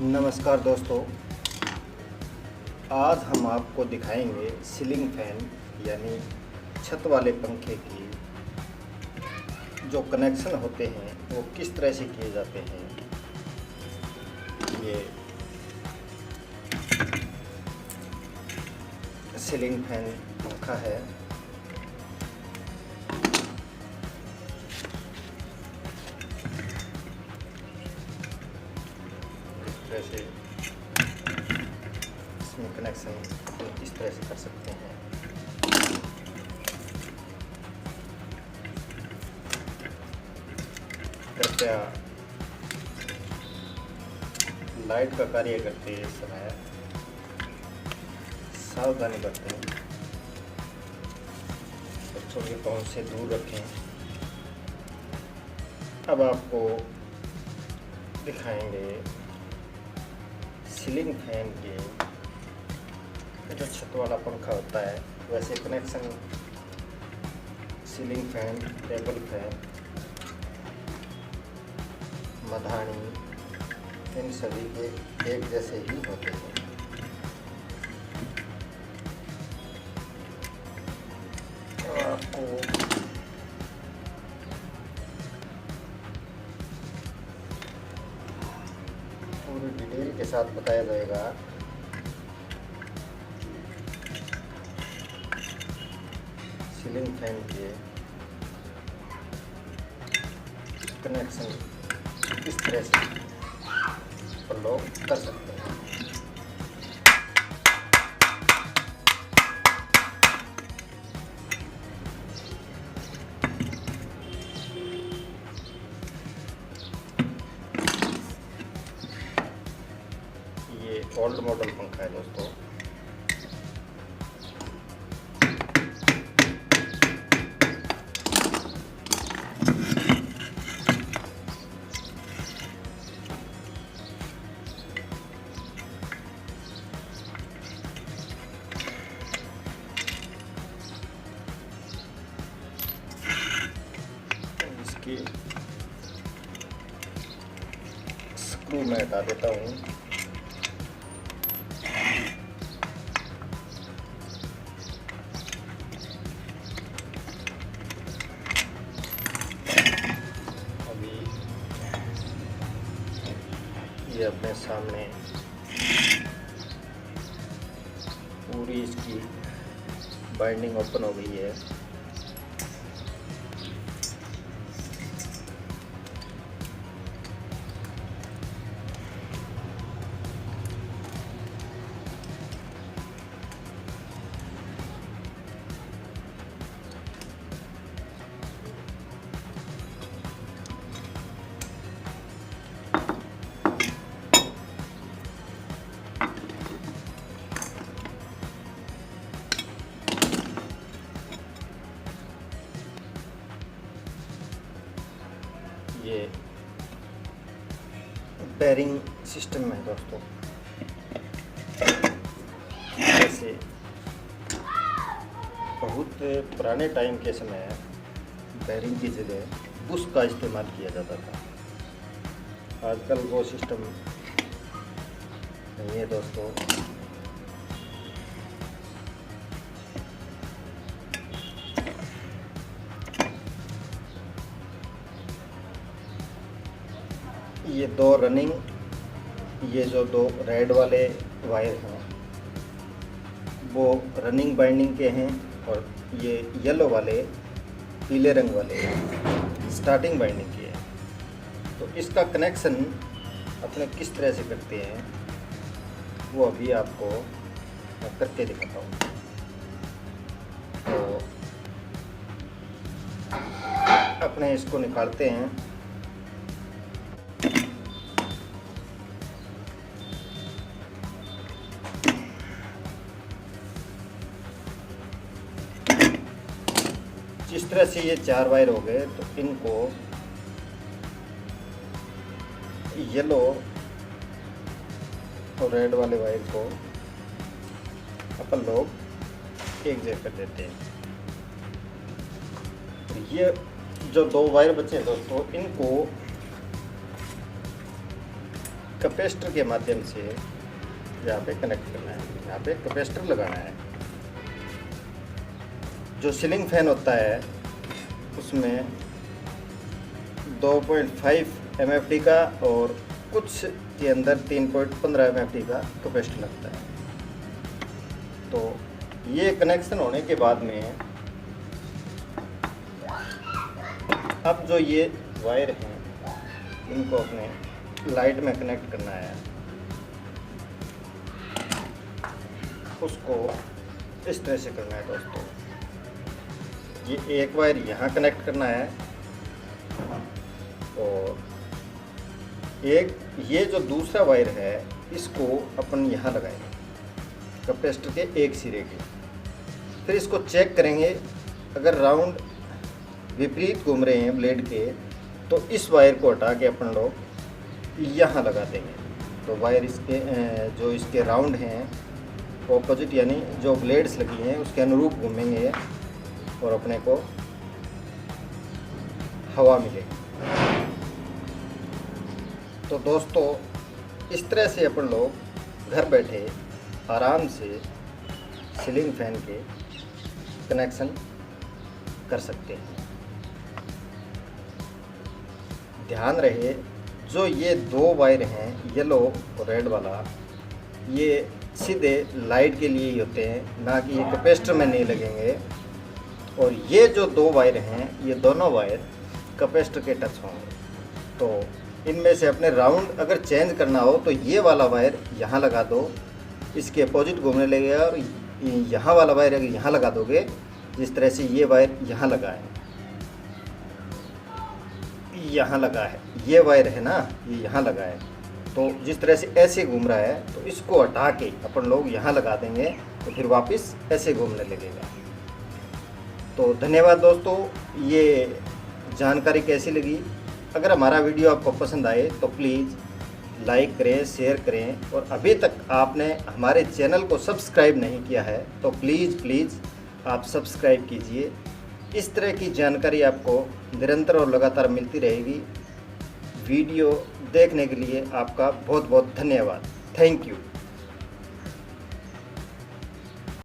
नमस्कार दोस्तों, आज हम आपको दिखाएंगे सीलिंग फैन यानी छत वाले पंखे की जो कनेक्शन होते हैं वो किस तरह से किए जाते हैं। ये सीलिंग फैन पंखा है। इस तरह से इसमें कनेक्शन इस तरह से कर सकते हैं। कृपया लाइट का कार्य करते समय सावधानी बरतें, बच्चों के पहुंच से दूर रखें। अब आपको दिखाएंगे सीलिंग फैन के जो छत वाला पंखा होता है वैसे connection ceiling fan, table fan, मधानी इन सभी के एक जैसे ही होते हैं। तो आपको पूरी डिटेल के साथ बताया जाएगा सीलिंग फैन के कनेक्शन किस तरह से लोग कर सकते हैं। ये ओल्ड मॉडल पंखा है दोस्तों। इसकी स्क्रू मैं हटा देता हूँ। अभी ये अपने सामने पूरी इसकी बाइंडिंग ओपन हो गई है। ये बेरिंग सिस्टम है दोस्तों। जैसे बहुत पुराने टाइम के समय बेरिंग की जगह बुश का इस्तेमाल किया जाता था। आजकल वो सिस्टम नहीं है दोस्तों। ये दो रनिंग, ये जो दो रेड वाले वायर हैं वो रनिंग बाइंडिंग के हैं, और ये येलो वाले, पीले रंग वाले स्टार्टिंग बाइंडिंग के हैं। तो इसका कनेक्शन अपने किस तरह से करते हैं वो अभी आपको मैं करके दिखाता हूँ। तो अपने इसको निकालते हैं। जिस तरह से ये 4 वायर हो गए तो इनको येलो और रेड वाले वायर को अपन लोग एक जगह कर देते हैं। तो ये जो 2 वायर बचे हैं दोस्तों, इनको कैपेसिटर के माध्यम से यहाँ पे कनेक्ट करना है। यहाँ पे कैपेसिटर लगाना है। जो सीलिंग फैन होता है उसमें 2.5 MFD का और कुछ के अंदर 3.15 MFD का कैपेसिटर लगता है। तो ये कनेक्शन होने के बाद में अब जो ये वायर हैं इनको अपने लाइट में कनेक्ट करना है। उसको इस तरह से करना है दोस्तों। ये एक वायर यहाँ कनेक्ट करना है और एक ये जो दूसरा वायर है इसको अपन यहाँ लगाएंगे कैपेसिटर के एक सिरे के। फिर इसको चेक करेंगे, अगर राउंड विपरीत घूम रहे हैं ब्लेड के तो इस वायर को हटा के अपन लोग यहाँ लगा देंगे। तो वायर इसके जो इसके राउंड हैं ऑपोजिट यानी जो ब्लेड्स लगी हैं उसके अनुरूप घूमेंगे और अपने को हवा मिलेगी। तो दोस्तों इस तरह से अपन लोग घर बैठे आराम से सीलिंग फैन के कनेक्शन कर सकते हैं। ध्यान रहे जो ये दो वायर हैं येलो और रेड वाला, ये सीधे लाइट के लिए ही होते हैं, ना कि ये कैपेसिटर में नहीं लगेंगे। और ये जो दो वायर हैं ये दोनों वायर कैपेसिटर के टच होंगे। तो इनमें से अपने राउंड अगर चेंज करना हो तो ये वाला वायर यहाँ लगा दो, इसके अपोजिट घूमने लगेगा। और यहाँ वाला वायर अगर यहाँ लगा दोगे, जिस तरह से ये वायर यहाँ लगा है, यहाँ लगा है, ये वायर है ना, ये यहाँ लगा है, तो जिस तरह से ऐसे घूम रहा है तो इसको हटा के अपन लोग यहाँ लगा देंगे तो फिर वापस ऐसे घूमने लगेगा। तो धन्यवाद दोस्तों, ये जानकारी कैसी लगी? अगर हमारा वीडियो आपको पसंद आए तो प्लीज़ लाइक करें, शेयर करें। और अभी तक आपने हमारे चैनल को सब्सक्राइब नहीं किया है तो प्लीज़ आप सब्सक्राइब कीजिए। इस तरह की जानकारी आपको निरंतर और लगातार मिलती रहेगी। वीडियो देखने के लिए आपका बहुत बहुत धन्यवाद। Thank you.